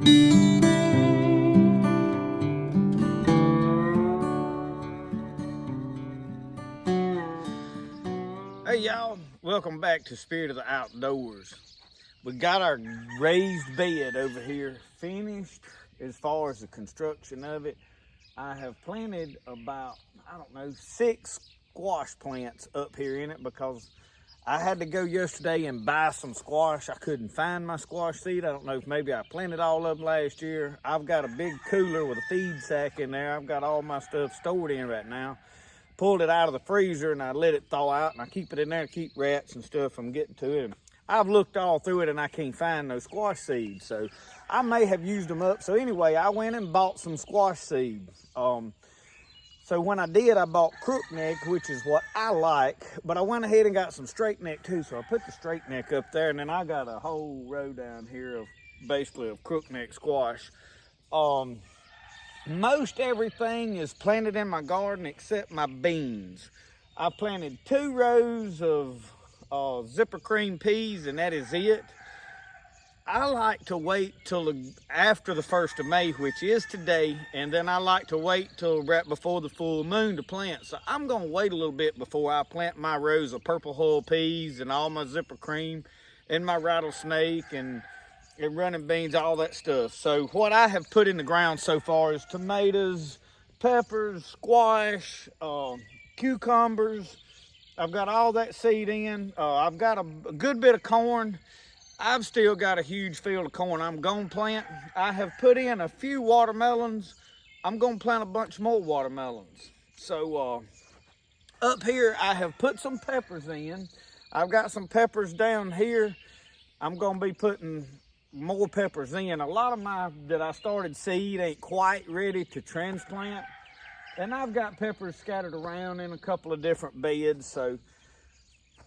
Hey y'all, welcome back to Spirit of the Outdoors. We got our raised bed over here finished as far as the construction of it. I have planted about, 6 squash plants up here in it because I had to go yesterday and buy some squash. I couldn't find my squash seed. I don't know if maybe I planted all of them last year. I've got a big cooler with a feed sack in there. I've got all my stuff stored in right now. Pulled it out of the freezer and I let it thaw out, and I keep it in there to keep rats and stuff from getting to it. And I've looked all through it and I can't find no squash seeds, so I may have used them up. So anyway, I went and bought some squash seeds. So when I did, I bought crookneck, which is what I like, but I went ahead and got some straight neck too. So I put the straight neck up there, and then I got a whole row down here of basically of crookneck squash. Most everything is planted in my garden except my beans. I planted 2 rows of zipper cream peas, and that is it. I like to wait till after the 1st of May, which is today, and then I like to wait till right before the full moon to plant. So I'm gonna wait a little bit before I plant my rows of purple hull peas and all my zipper cream and my rattlesnake and running beans, all that stuff. So what I have put in the ground so far is tomatoes, peppers, squash, cucumbers. I've got all that seed in. I've got a good bit of corn. I've still got a huge field of corn I'm gonna plant. I have put in a few watermelons. I'm gonna plant a bunch more watermelons. So up here I have put some peppers in. I've got some peppers down here. I'm gonna be putting more peppers in. A lot of my that I started seed ain't quite ready to transplant, and I've got peppers scattered around in a couple of different beds. So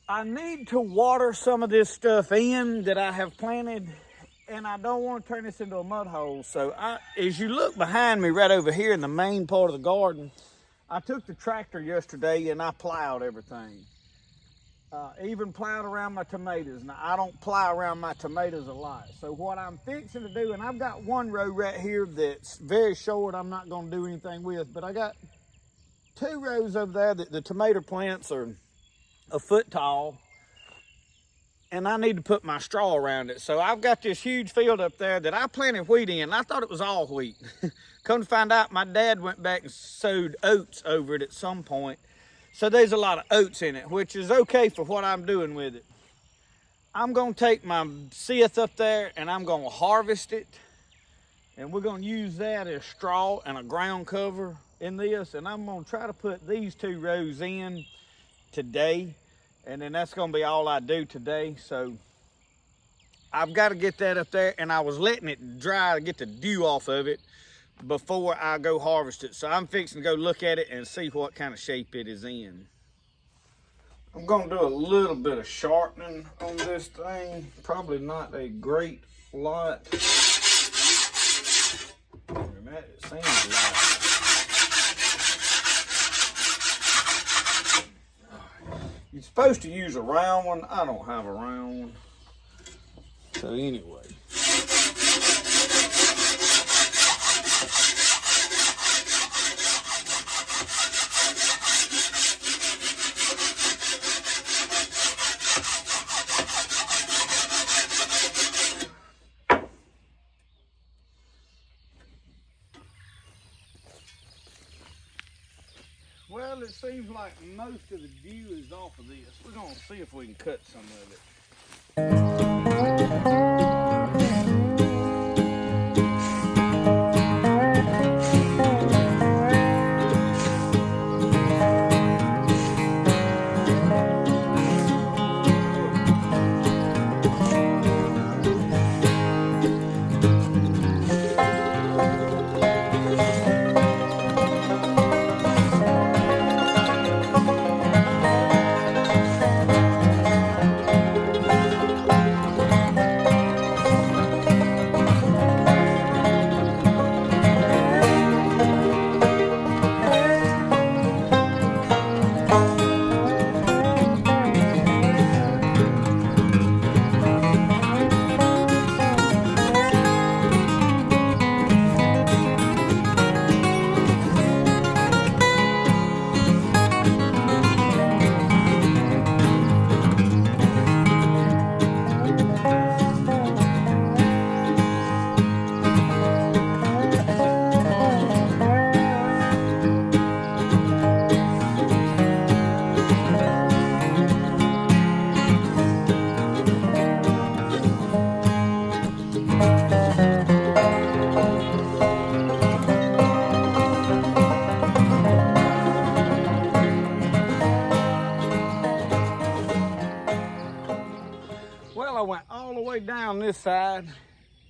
I need to water some of this stuff in that I have planted, and I don't want to turn this into a mud hole. So as you look behind me right over here in the main part of the garden, I took the tractor yesterday and I plowed everything. Even plowed around my tomatoes. Now, I don't plow around my tomatoes a lot. So what I'm fixing to do, and I've got 1 row right here that's very short, I'm not gonna do anything with, but I got 2 rows over there that the tomato plants are a foot tall, and I need to put my straw around it. So I've got this huge field up there that I planted wheat in. I thought it was all wheat. Come to find out, my dad went back and sowed oats over it at some point. So there's a lot of oats in it, which is okay for what I'm doing with it. I'm gonna take my scythe up there and I'm gonna harvest it. And we're gonna use that as straw and a ground cover in this. And I'm gonna try to put these 2 rows in today. And then that's gonna be all I do today. So I've gotta get that up there, and I was letting it dry to get the dew off of it before I go harvest it. So I'm fixing to go look at it and see what kind of shape it is in. I'm gonna do a little bit of sharpening on this thing. Probably not a great lot. And that it seems like. You're supposed to use a round one. I don't have a round one. So anyway. Well, it seems like most of the dew is off of this. We're going to see if we can cut some of it. I went all the way down this side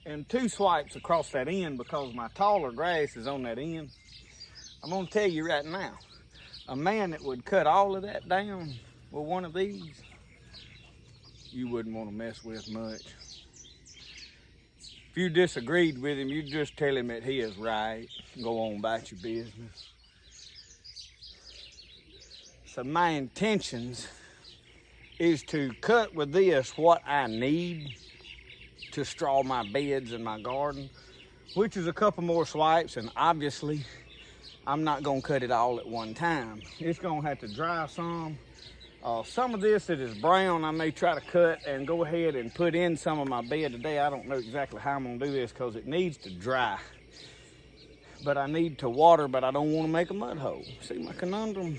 and 2 swipes across that end because my taller grass is on that end. I'm gonna tell you right now, a man that would cut all of that down with one of these, you wouldn't want to mess with much. If you disagreed with him, you just tell him that he is right. Go on about your business. So my intentions is to cut with this what I need to straw my beds in my garden, which is a couple more swipes, and obviously I'm not gonna cut it all at one time. It's gonna have to dry some. Some of this that is brown, I may try to cut and go ahead and put in some of my bed today. I don't know exactly how I'm gonna do this because it needs to dry. But I need to water, but I don't wanna make a mud hole. See my conundrum?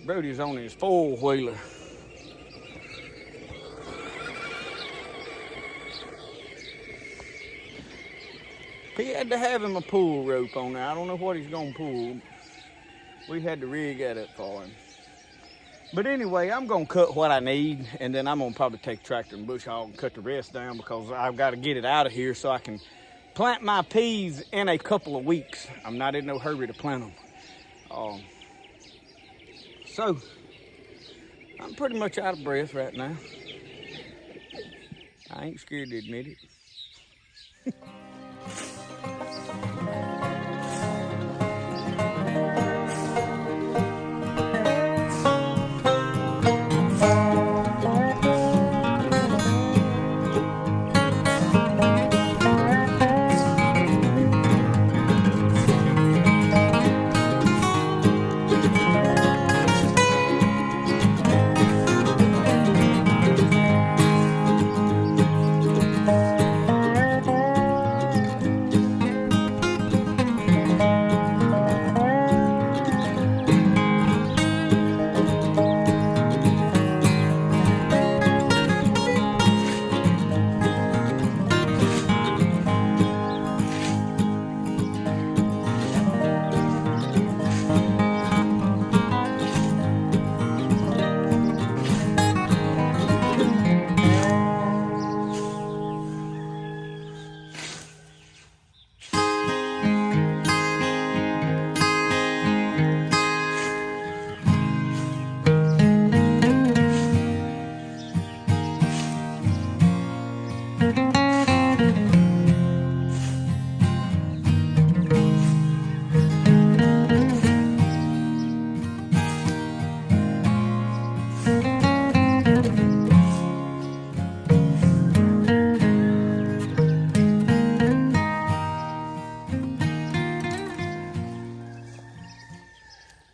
Brody's on his 4-wheeler. He had to have him a pull rope on there. I don't know what he's gonna pull. We had to rig that up for him. But anyway, I'm gonna cut what I need, and then I'm gonna probably take a tractor and bush hog and cut the rest down because I've got to get it out of here so I can plant my peas in a couple of weeks. I'm not in no hurry to plant them. So, I'm pretty much out of breath right now. I ain't scared to admit it.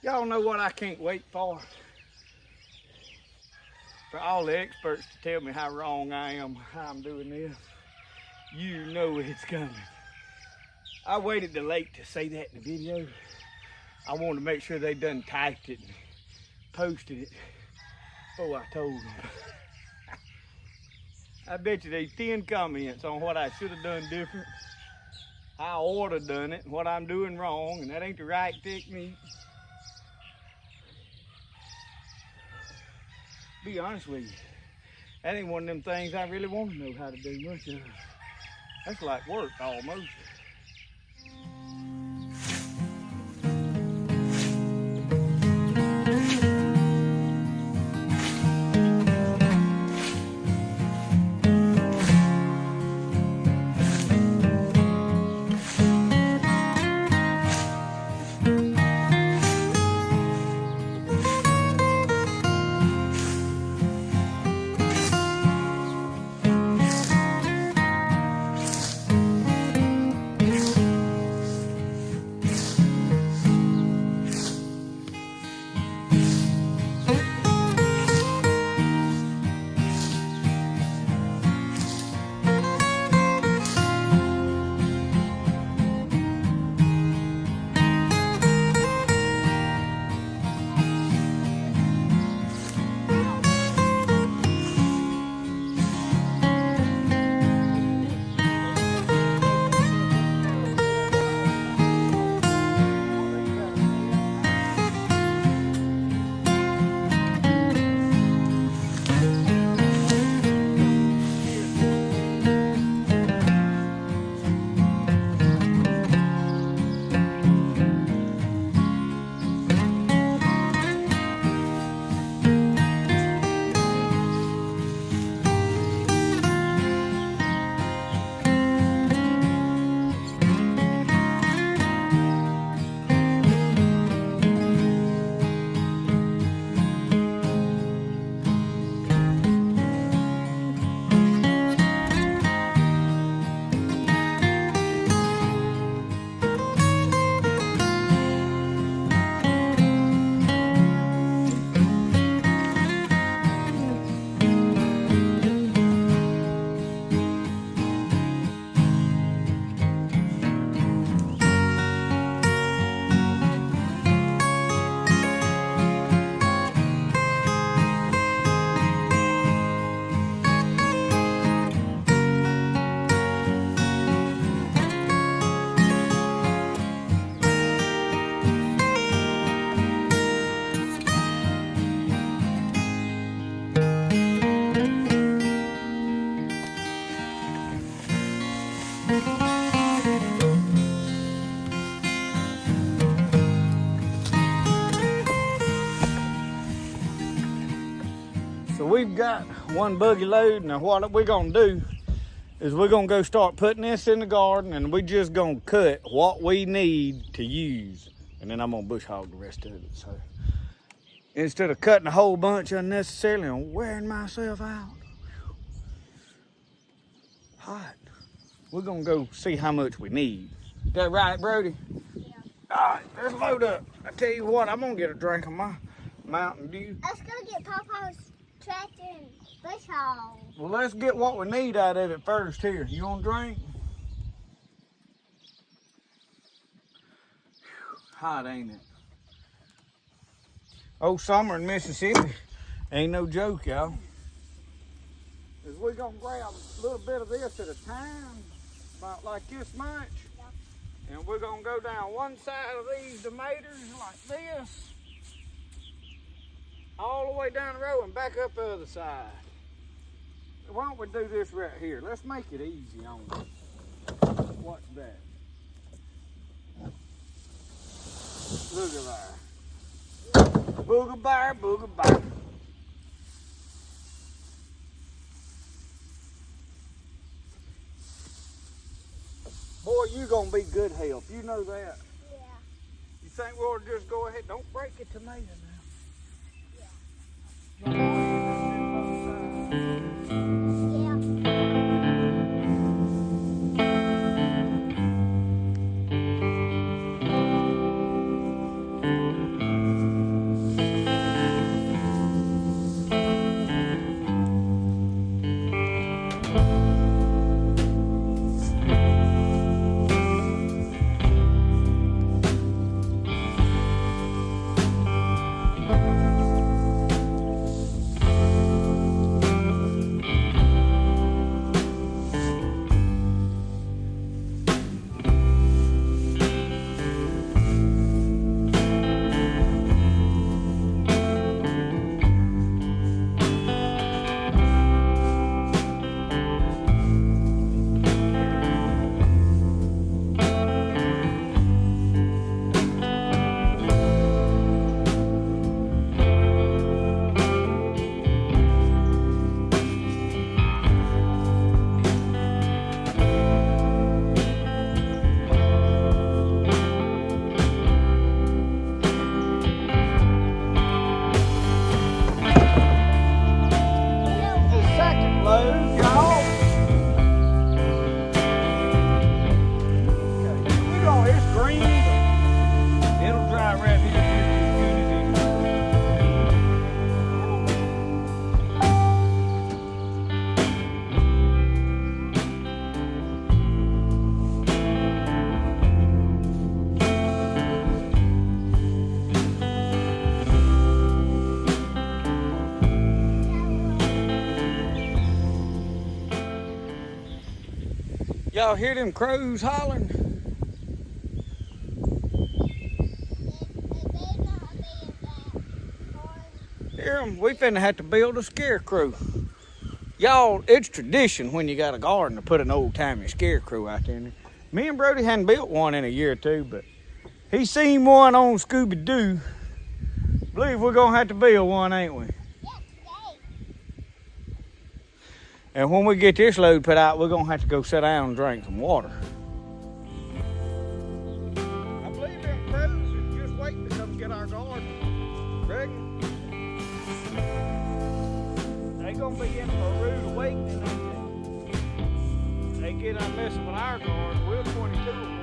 Y'all know what I can't wait for? For all the experts to tell me how wrong I am, how I'm doing this. You know it's coming. I waited till late to say that in the video. I wanted to make sure they done typed it and posted it before I told them. I bet you there's 10 comments on what I should have done different, how I ought to have done it, and what I'm doing wrong, and that ain't the right technique. Be honest with you, that ain't one of them things I really want to know how to do much of. That's like work almost. got one buggy load. Now what we're gonna do is we're gonna go start putting this in the garden, and we just gonna cut what we need to use. And then I'm gonna bush hog the rest of it. So instead of cutting a whole bunch unnecessarily and wearing myself out. Hot. We're gonna go see how much we need. Is that right, Brody? Yeah. All right, let's load up. I tell you what, I'm gonna get a drink of my Mountain Dew. Let's go get Papa's tractor and bush hog. Well, let's get what we need out of it first here. You want a drink? Hot, ain't it? Oh, summer in Mississippi ain't no joke, y'all. Is we gonna grab a little bit of this at a time, about like this much, and we're gonna go down one side of these tomatoes like this, all the way down the road and back up the other side. Why don't we do this right here? Let's make it easy on us. What's that? Look at that. Booger bar, booger bar. Boy, you gonna be good help. You know that. Yeah. You think we ought to just go ahead? Don't break a tomato now. Yeah. Y'all hear them crows hollering? Hear them? We finna have to build a scarecrow. Y'all, it's tradition when you got a garden to put an old-timey scarecrow out there. Me and Brody hadn't built one in a year or two, but he seen one on Scooby-Doo. Believe we're gonna have to build one, ain't we? And when we get this load put out, we're gonna have to go sit down and drink some water. I believe them crows are just waiting to come get our garden. Reckon? They gonna be in for a rude awakening, ain't they? They get out messing with our garden. We're 22 of them.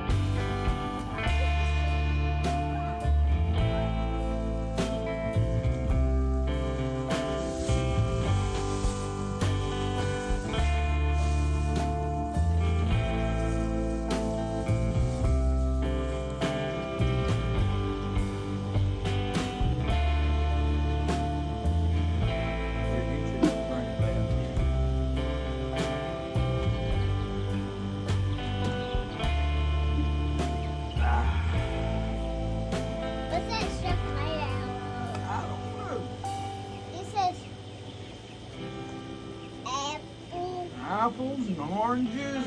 Apples and oranges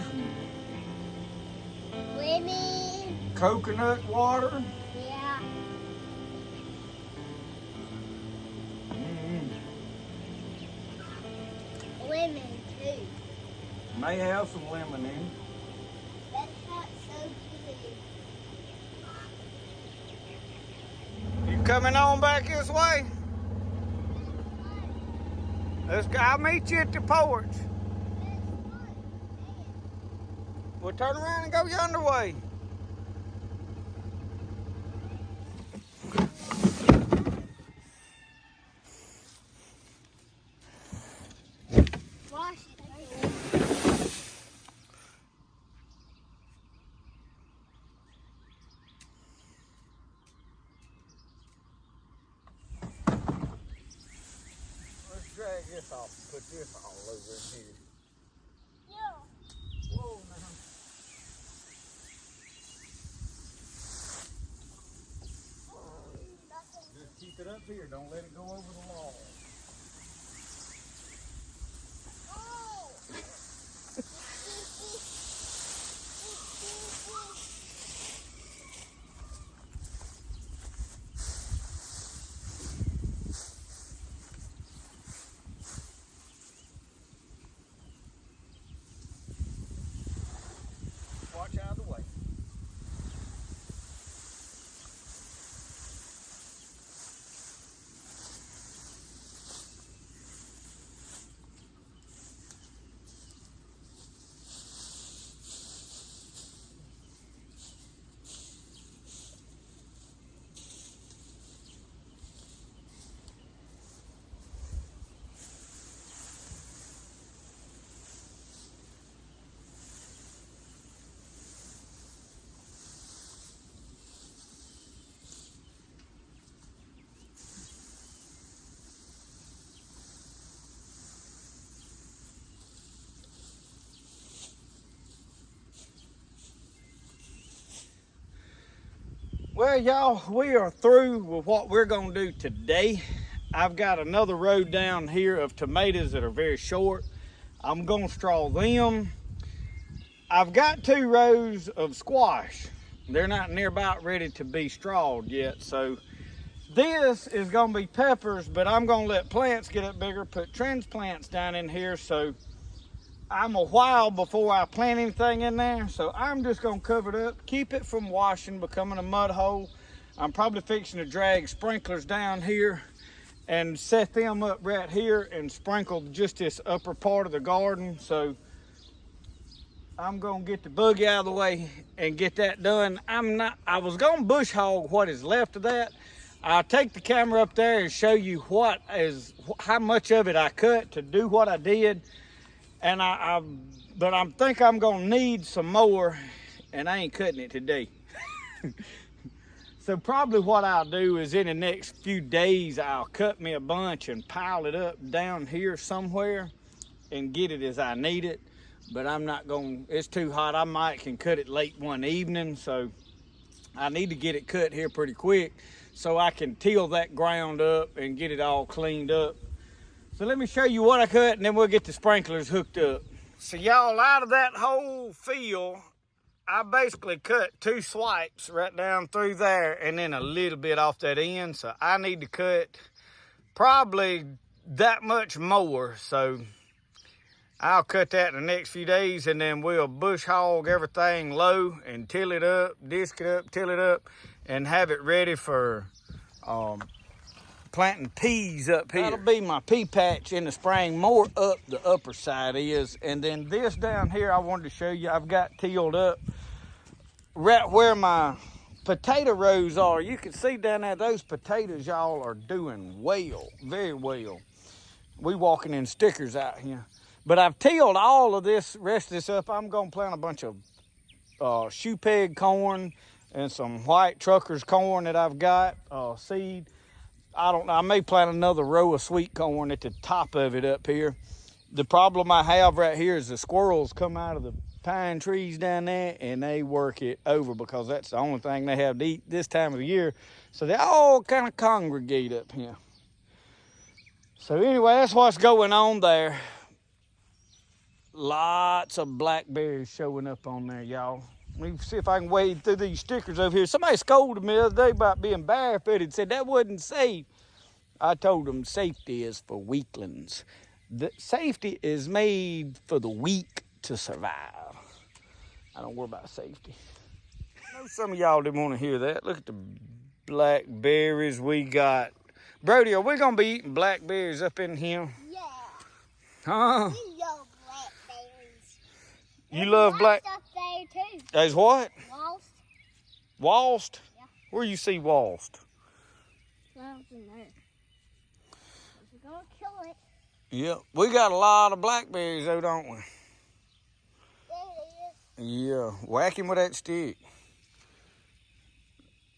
and Lemon. coconut water. Yeah. lemon too. May have some lemon in it. That hot so good. You coming on back this way? Let's go. I'll meet you at the porch. We'll turn around and go yonder way. Wash it. Let's drag this off and put this all over in here. Yeah. Whoa, now. Just keep it up here. Don't let it go over the wall. Watch out of the way. Well, y'all, we are through with what we're gonna do today. I've got another row down here of tomatoes that are very short. I'm gonna straw them. I've got 2 rows of squash. They're not near about ready to be strawed yet. So this is gonna be peppers, but I'm gonna let plants get up bigger, put transplants down in here. So I'm a while before I plant anything in there, so I'm just gonna cover it up, keep it from washing, becoming a mud hole. I'm probably fixing to drag sprinklers down here and set them up right here and sprinkle just this upper part of the garden. So I'm gonna get the buggy out of the way and get that done. I was gonna bush hog what is left of that. I'll take the camera up there and show you how much of it I cut to do what I did. And but I think I'm gonna need some more, and I ain't cutting it today. So probably what I'll do is in the next few days, I'll cut me a bunch and pile it up down here somewhere and get it as I need it. But I'm not gonna, it's too hot. I might can cut it late one evening, so I need to get it cut here pretty quick so I can till that ground up and get it all cleaned up. So let me show you what I cut, and then we'll get the sprinklers hooked up. So y'all, out of that whole field, I basically cut 2 swipes right down through there and then a little bit off that end. So I need to cut probably that much more. So I'll cut that in the next few days, and then we'll bush hog everything low and till it up, disc it up, till it up, and have it ready for planting peas up here. That'll be my pea patch in the spring, more up the upper side is. And then this down here, I wanted to show you, I've got tilled up right where my potato rows are. You can see down there, those potatoes, y'all, are doing well, very well. We walking in stickers out here. But I've tilled all of this, rest of this up. I'm gonna plant a bunch of shoe peg corn and some white trucker's corn that I've got, seed. I don't know, I may plant another row of sweet corn at the top of it up here. The problem I have right here is the squirrels come out of the pine trees down there and they work it over because that's the only thing they have to eat this time of the year. So they all kind of congregate up here. So anyway, that's what's going on there. Lots of blackberries showing up on there, y'all. Let me see if I can wade through these stickers over here. Somebody scolded me the other day about being barefooted, said that wasn't safe. I told them safety is for weaklings. The safety is made for the weak to survive. I don't worry about safety. I know some of y'all didn't want to hear that. Look at the blackberries we got. Brody, are we going to be eating blackberries up in here? Yeah. Huh? We love blackberries. You love black? Up there too. There's what? Walls. Walst? Yeah. Where you see walst? Well, in there. We're gonna kill it. Yep. We got a lot of blackberries though, don't we? There it is. Yeah. Whack him with that stick.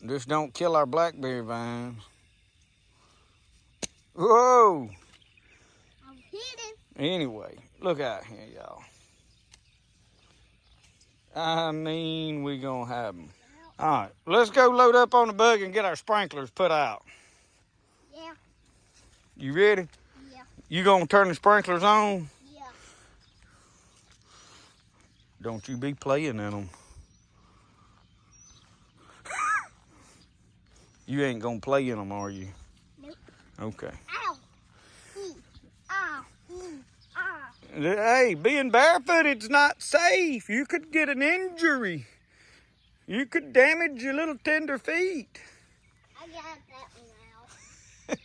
Just don't kill our blackberry vines. Whoa! I'm hidden. Anyway, look out here, y'all. I mean, we gonna have them. All right, let's go load up on the buggy and get our sprinklers put out. Yeah. You ready? Yeah. You gonna turn the sprinklers on? Yeah. Don't you be playing in them. You ain't gonna play in them, are you? Nope. Okay. Ow. Ow. Ow. Hey, being barefooted's not safe. You could get an injury. You could damage your little tender feet. I got that one out.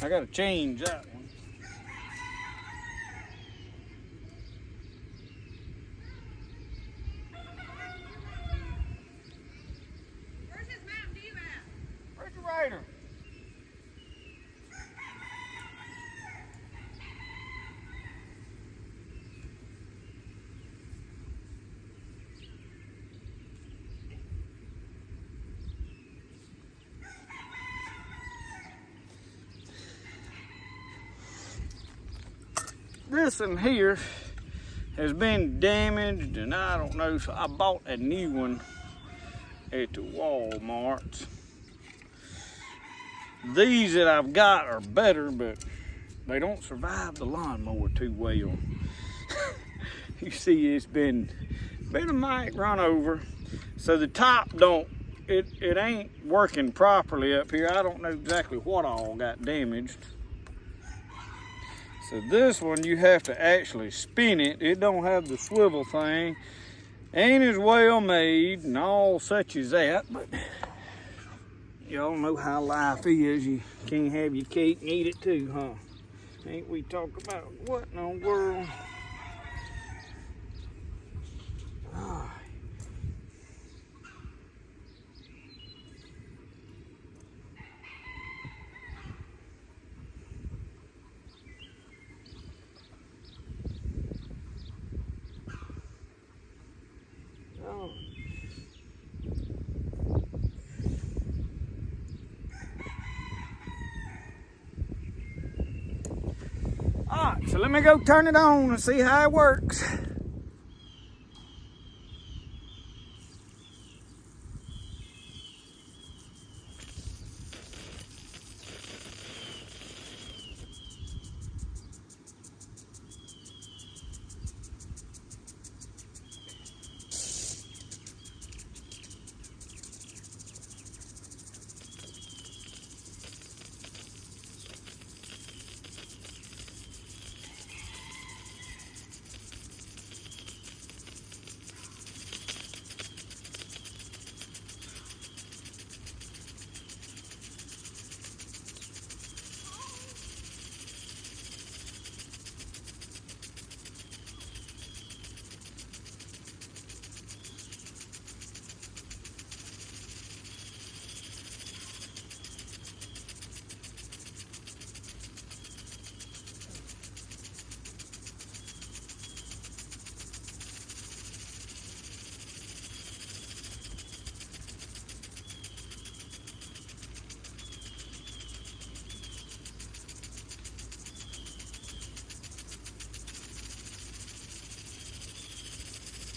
I gotta change that one. Where's his Mountain Dew at? Refrigerator. This in here has been damaged, and I don't know, so I bought a new one at the Walmart. These that I've got are better, but they don't survive the lawnmower too well. You see, it's been a mite run over, so the top it ain't working properly up here. I don't know exactly what all got damaged. So this one, you have to actually spin it. It don't have the swivel thing. Ain't as well made and all such as that, but y'all know how life is. You can't have your cake and eat it too, huh? Ain't we talk about what in the world? Ah. Alright, so let me go turn it on and see how it works.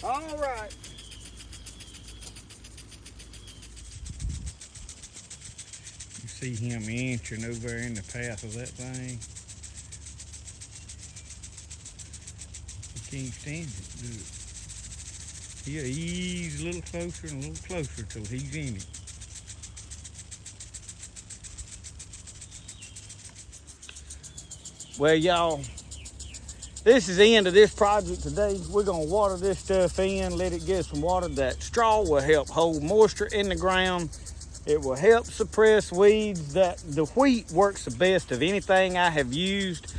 All right. You see him inching over in the path of that thing. He can't stand it, do it. He'll ease a little closer and a little closer till he's in it. Well, y'all, this is the end of this project today. We're gonna water this stuff in, let it get some water. That straw will help hold moisture in the ground. It will help suppress weeds. The wheat works the best of anything I have used.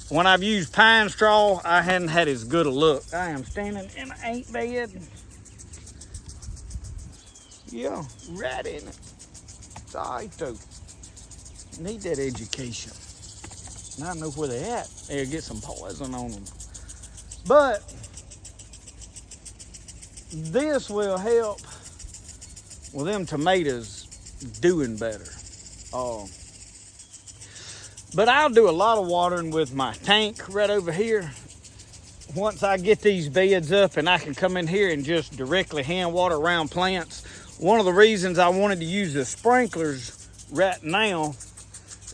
When I've used pine straw, I hadn't had as good a look. I am standing in an ant bed. Yeah, right in it. Scythe. Need that education. And I know where they're at. They'll get some poison on them. But this will help with them tomatoes doing better. But I'll do a lot of watering with my tank right over here. Once I get these beds up and I can come in here and just directly hand water around plants. One of the reasons I wanted to use the sprinklers right now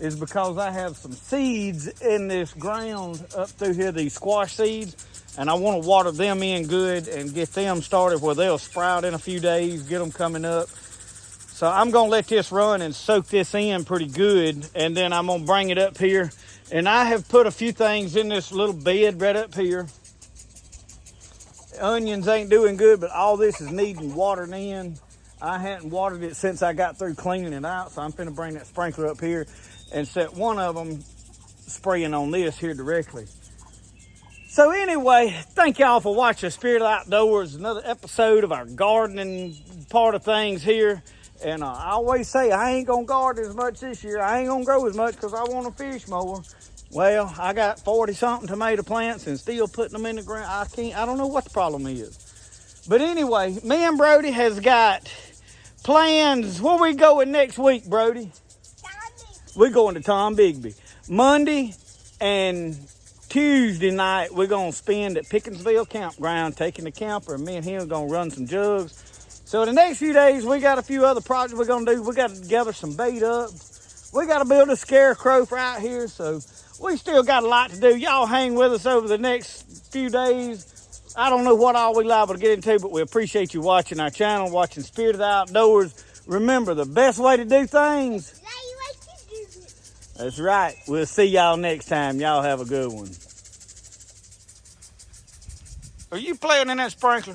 is because I have some seeds in this ground up through here, these squash seeds, and I want to water them in good and get them started where they'll sprout in a few days, get them coming up. So I'm going to let this run and soak this in pretty good, and then I'm going to bring it up here. And I have put a few things in this little bed right up here. Onions ain't doing good, but all this is needing watering in. I hadn't watered it since I got through cleaning it out, so I'm finna bring that sprinkler up here and set one of them spraying on this here directly. So anyway, thank y'all for watching Spirit of the Outdoors, another episode of our gardening part of things here. And I always say I ain't gonna garden as much this year. I ain't gonna grow as much because I want to fish more. Well, I got 40-something tomato plants and still putting them in the ground. I don't know what the problem is. But anyway, me and Brody has got plans. Where we going next week, Brody? We're going to Tom Bigby. Monday and Tuesday night, we're going to spend at Pickinsville Campground, taking the camper, and me and him are going to run some jugs. So the next few days, we got a few other projects we're going to do. We got to gather some bait up. We got to build a Scarecrow for out here. So we still got a lot to do. Y'all hang with us over the next few days. I don't know what all we're liable to get into, but we appreciate you watching our channel, watching Spirit of the Outdoors. Remember, the best way to do things. That's right. We'll see y'all next time. Y'all have a good one. Are you playing in that sprinkler?